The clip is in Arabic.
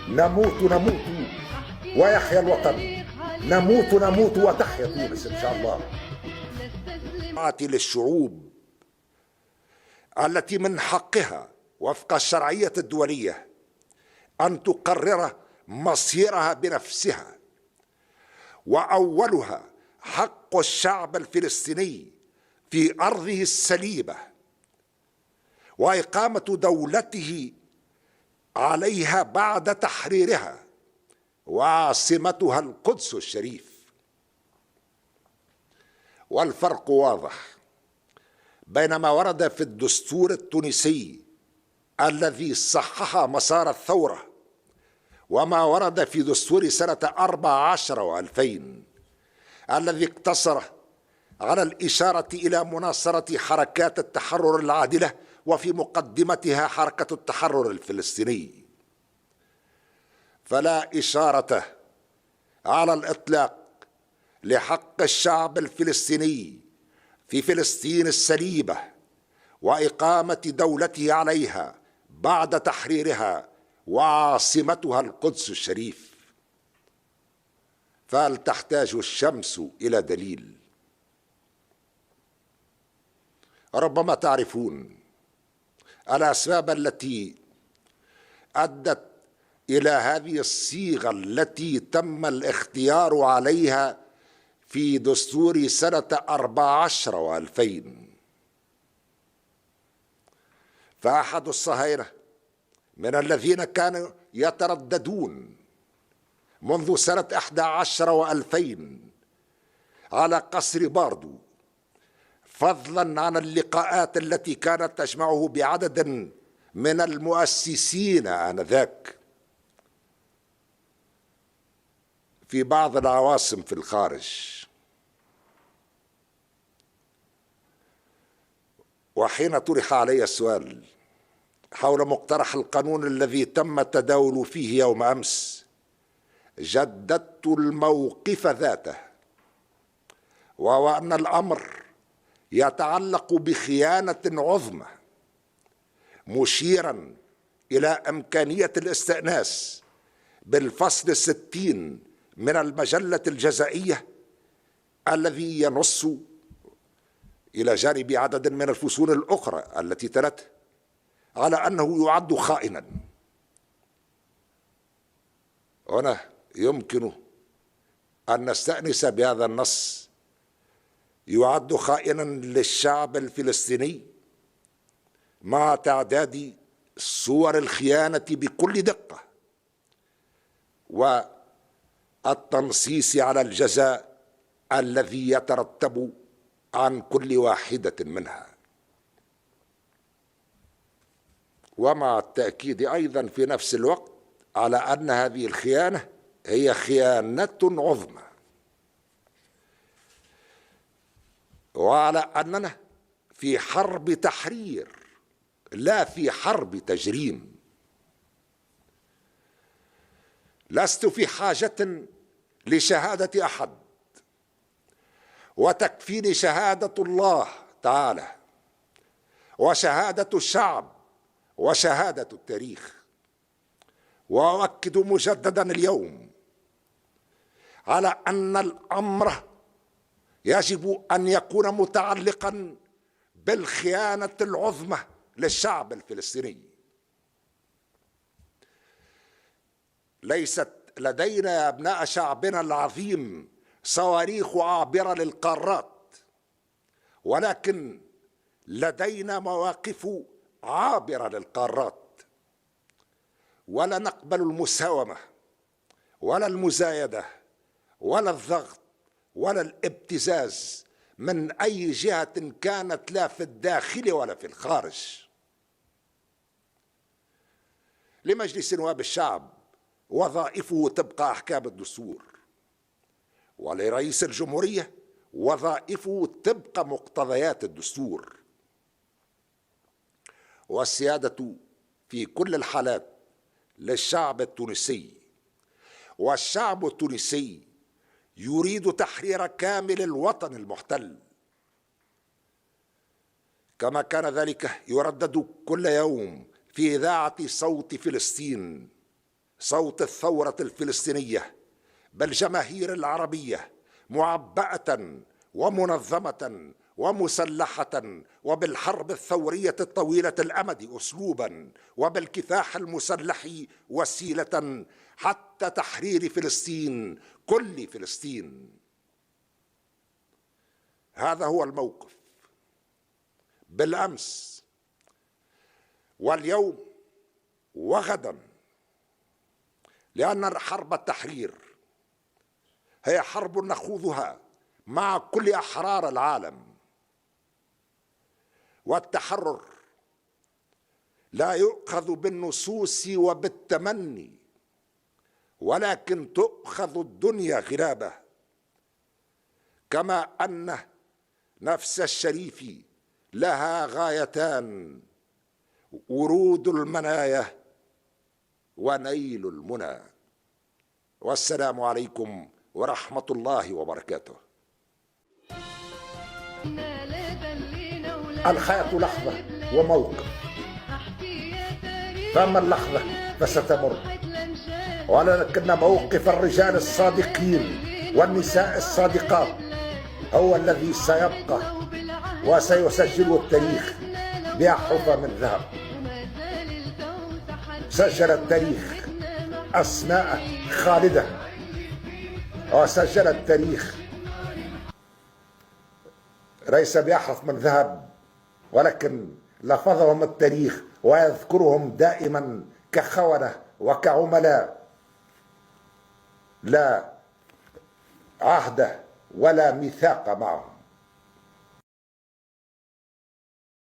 نموت نموت ويحيا الوطن، نموت نموت وتحيا تونس إن شاء الله. للشعوب التي من حقها وفق الشرعية الدولية أن تقرر مصيرها بنفسها، وأولها حق الشعب الفلسطيني في أرضه السليبة وإقامة دولته عليها بعد تحريرها وعاصمتها القدس الشريف. والفرق واضح بين ما ورد في الدستور التونسي الذي صحح مسار الثورة وما ورد في دستور سنة 14 و2000 الذي اقتصر على الإشارة إلى مناصرة حركات التحرر العادلة وفي مقدمتها حركة التحرر الفلسطيني. فلا إشارة على الإطلاق لحق الشعب الفلسطيني في فلسطين السليبة وإقامة دولته عليها بعد تحريرها وعاصمتها القدس الشريف. فهل تحتاج الشمس إلى دليل؟ ربما تعرفون الأسباب التي أدت إلى هذه الصيغة التي تم الاختيار عليها في دستور سنة 14 و2000. فأحد الصهاينة من الذين كانوا يترددون منذ سنة 11 و2000 على قصر باردو، فضلا عن اللقاءات التي كانت تجمعه بعدد من المؤسسين آنذاك في بعض العواصم في الخارج، وحين طرح علي السؤال حول مقترح القانون الذي تم التداول فيه يوم أمس، جددت الموقف ذاته، وهو أن الأمر يتعلق بخيانة عظمى، مشيرا إلى إمكانية الاستئناس بالفصل 60 من المجلة الجزائية الذي ينص إلى جانب عدد من الفصول الأخرى التي تلته على أنه يعد خائنا. هنا يمكن أن نستأنس بهذا النص: يعد خائنا للشعب الفلسطيني مع تعداد صور الخيانة بكل دقة والتنصيص على الجزاء الذي يترتب عن كل واحدة منها، ومع التأكيد أيضا في نفس الوقت على أن هذه الخيانة هي خيانة عظمى، وعلى أننا في حرب تحرير لا في حرب تجريم. لست في حاجة لشهادة أحد، وتكفيني شهادة الله تعالى وشهادة الشعب وشهادة التاريخ. وأؤكد مجددا اليوم على أن الأمر يجب أن يكون متعلقا بالخيانة العظمى للشعب الفلسطيني. ليست لدينا يا أبناء شعبنا العظيم صواريخ عابرة للقارات، ولكن لدينا مواقف عابرة للقارات، ولا نقبل المساومة ولا المزايدة ولا الضغط ولا الابتزاز من أي جهة كانت، لا في الداخل ولا في الخارج. لمجلس نواب الشعب وظائفه تبقى أحكام الدستور، ولرئيس الجمهورية وظائفه تبقى مقتضيات الدستور، والسيادة في كل الحالات للشعب التونسي، والشعب التونسي يريد تحرير كامل الوطن المحتل، كما كان ذلك يردد كل يوم في إذاعة صوت فلسطين صوت الثورة الفلسطينية بالجماهير العربية معبأة ومنظمة ومسلحة، وبالحرب الثورية الطويلة الأمد أسلوبا، وبالكفاح المسلح وسيلة، حتى تحرير فلسطين، كل فلسطين. هذا هو الموقف بالأمس واليوم وغدا، لأن حرب التحرير هي حرب نخوضها مع كل أحرار العالم، والتحرر لا يؤخذ بالنصوص وبالتمني، ولكن تؤخذ الدنيا غلابة، كما أن نفس الشريف لها غايتان: ورود المنايا ونيل المنى. والسلام عليكم ورحمة الله وبركاته. الحياة لحظة وموقف، فأما اللحظة فستمر، ولكن موقف الرجال الصادقين والنساء الصادقات هو الذي سيبقى وسيسجل التاريخ بأحرف من ذهب. سجل التاريخ أسماء خالدة، وسجل التاريخ ليس بأحرف من ذهب، ولكن لفظهم التاريخ ويذكرهم دائما كخونة وكعملاء لا عهد ولا ميثاق معهم.